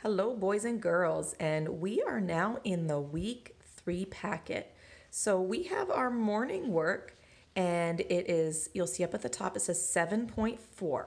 Hello, boys and girls, and we are now in the week 3 packet. So we have our morning work, and it is, you'll see up at the top, it says 7.4.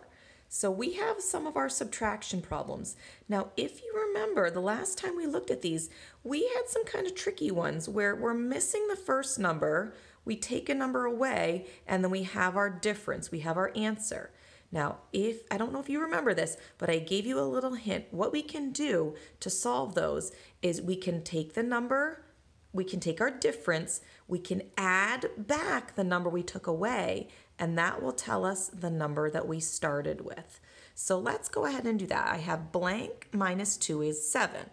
So we have some of our subtraction problems. Now, if you remember, the last time we looked at these, we had some kind of tricky ones where we're missing the first number, we take a number away, and then we have our difference, we have our answer. Now, I don't know if you remember this, but I gave you a little hint. What we can do to solve those is we can take the number, we can take our difference, we can add back the number we took away, and that will tell us the number that we started with. So let's go ahead and do that. I have blank minus 2 is 7.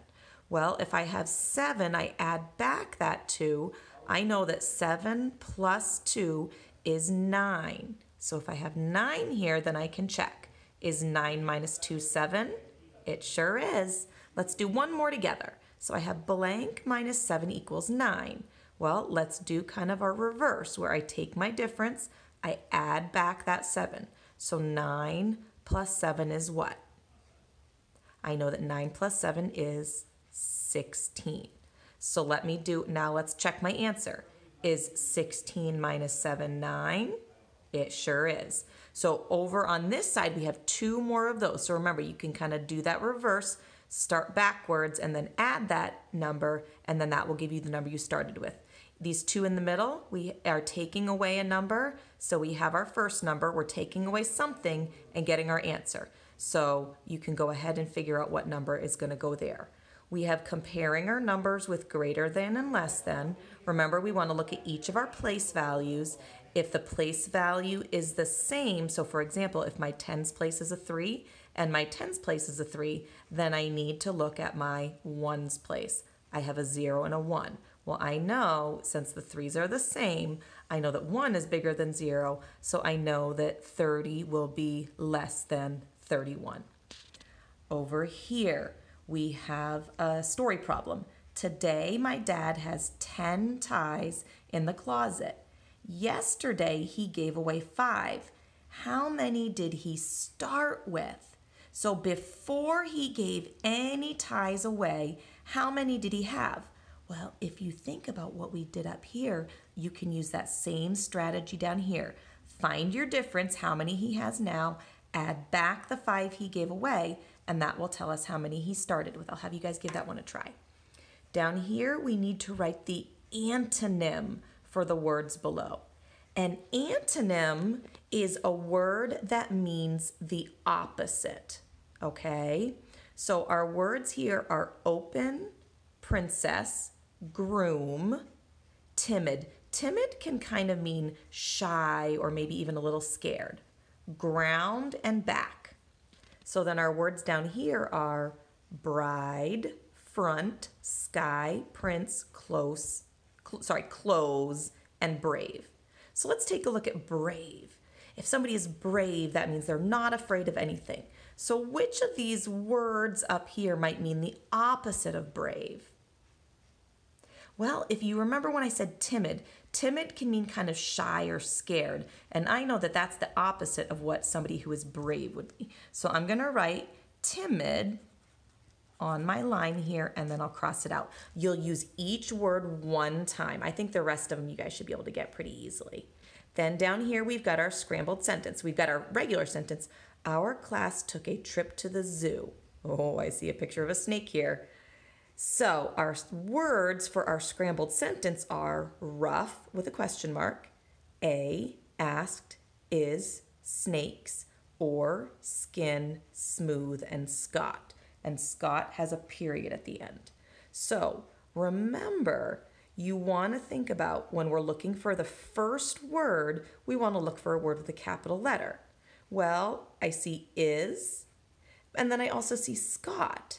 Well, if I have 7, I add back that 2. I know that 7 plus 2 is 9. So if I have 9 here, then I can check. Is 9 minus 2 7? It sure is. Let's do one more together. So I have blank minus 7 equals 9. Well, let's do kind of our reverse where I take my difference, I add back that 7. So 9 plus 7 is what? I know that 9 plus 7 is 16. So let's check my answer. Is 16 minus 7 9? It sure is. So over on this side, we have 2 more of those. So remember, you can kind of do that reverse, start backwards, and then add that number, and then that will give you the number you started with. These 2 in the middle, we are taking away a number. So we have our first number, we're taking away something and getting our answer. So you can go ahead and figure out what number is going to go there. We have comparing our numbers with greater than and less than. Remember, we want to look at each of our place values. If the place value is the same, so for example, if my tens place is a 3 and my tens place is a 3, then I need to look at my ones place. I have a 0 and a 1. Well, I know since the 3's are the same, I know that 1 is bigger than 0, so I know that 30 will be less than 31. Over here, we have a story problem. Today, my dad has 10 ties in the closet. Yesterday, he gave away 5. How many did he start with? So before he gave any ties away, how many did he have? Well, if you think about what we did up here, you can use that same strategy down here. Find your difference, how many he has now, add back the 5 he gave away, and that will tell us how many he started with. I'll have you guys give that one a try. Down here, we need to write the antonym for the words below. An antonym is a word that means the opposite, okay? So our words here are open, princess, groom, timid. Timid can kind of mean shy or maybe even a little scared. Ground and back. So then our words down here are bride, front, sky, prince, close, and brave. So let's take a look at brave. If somebody is brave, that means they're not afraid of anything. So which of these words up here might mean the opposite of brave? Well, if you remember when I said timid, timid can mean kind of shy or scared. And I know that that's the opposite of what somebody who is brave would be. So I'm going to write timid on my line here, and then I'll cross it out. You'll use each word one time. I think the rest of them you guys should be able to get pretty easily. Then down here we've got our scrambled sentence. We've got our regular sentence. Our class took a trip to the zoo. Oh, I see a picture of a snake here. So our words for our scrambled sentence are rough with a question mark, a, asked, is, snakes, or skin, smooth, and Scott. And Scott has a period at the end. So remember, you want to think about when we're looking for the first word, we want to look for a word with a capital letter. Well, I see is, and then I also see Scott.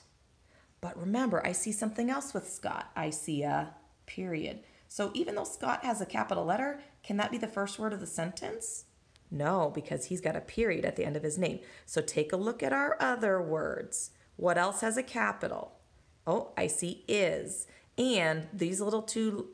But remember, I see something else with Scott. I see a period. So even though Scott has a capital letter, can that be the first word of the sentence? No, because he's got a period at the end of his name. So take a look at our other words. What else has a capital? Oh, I see is. And these little 2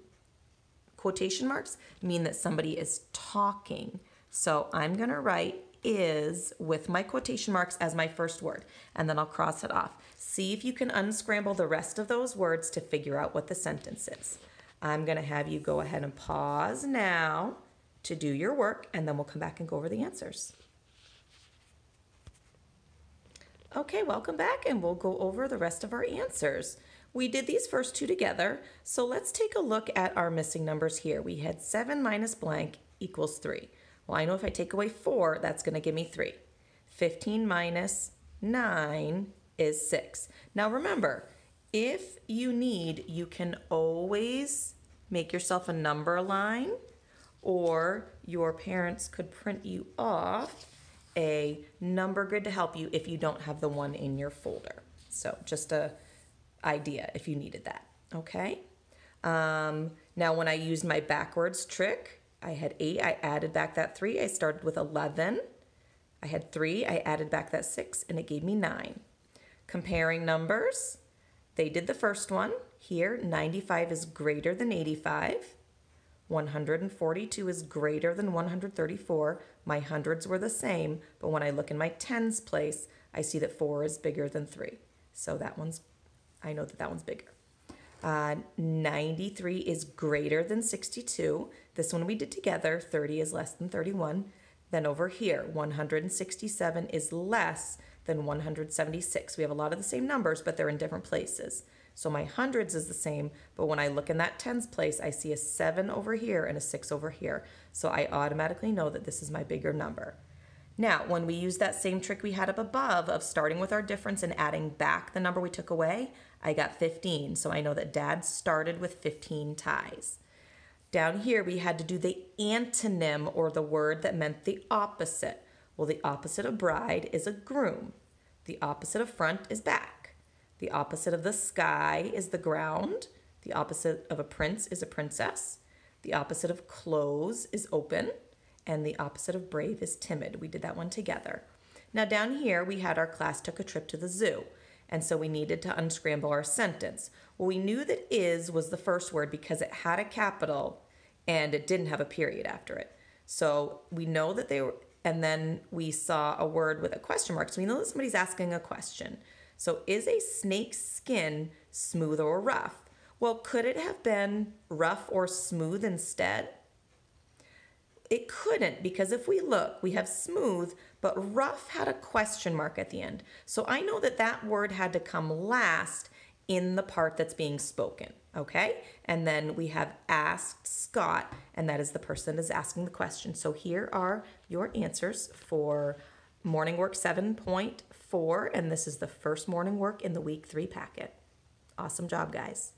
quotation marks mean that somebody is talking. So I'm going to write is with my quotation marks as my first word, and then I'll cross it off. See if you can unscramble the rest of those words to figure out what the sentence is. I'm going to have you go ahead and pause now to do your work, and then we'll come back and go over the answers. Okay, welcome back, and we'll go over the rest of our answers. We did these first two together, so let's take a look at our missing numbers here. We had 7 minus blank equals 3. Well, I know if I take away 4, that's going to give me 3. 15 minus 9 is 6. Now remember, if you need, you can always make yourself a number line, or your parents could print you off a number grid to help you if you don't have the one in your folder. So just a idea if you needed that, okay? Now when I used my backwards trick, I had 8, I added back that 3, I started with 11. I had 3, I added back that 6, and it gave me 9. Comparing numbers, they did the first one. Here, 95 is greater than 85. 142 is greater than 134. My hundreds were the same, but when I look in my tens place, I see that 4 is bigger than 3. So I know that one's bigger. 93 is greater than 62. This one we did together. 30 is less than 31. Then over here, 167 is less than 176. We have a lot of the same numbers, but they're in different places. So my hundreds is the same, but when I look in that tens place, I see a 7 over here and a 6 over here. So I automatically know that this is my bigger number. Now, when we use that same trick we had up above of starting with our difference and adding back the number we took away, I got 15. So I know that Dad started with 15 ties. Down here, we had to do the antonym, or the word that meant the opposite. Well, the opposite of bride is a groom. The opposite of front is back. The opposite of the sky is the ground. The opposite of a prince is a princess. The opposite of close is open. And the opposite of brave is timid. We did that one together. Now down here, we had our class took a trip to the zoo. And so we needed to unscramble our sentence. Well, we knew that is was the first word because it had a capital and it didn't have a period after it. So we know that they were, and then we saw a word with a question mark. So we know that somebody's asking a question. So is a snake's skin smooth or rough? Well, could it have been rough or smooth instead? It couldn't, because if we look, we have smooth, but rough had a question mark at the end. So I know that that word had to come last in the part that's being spoken, okay? And then we have asked Scott, and that is the person that is asking the question. So here are your answers for morning work 7.4, and this is the first morning work in the week 3 packet. Awesome job, guys.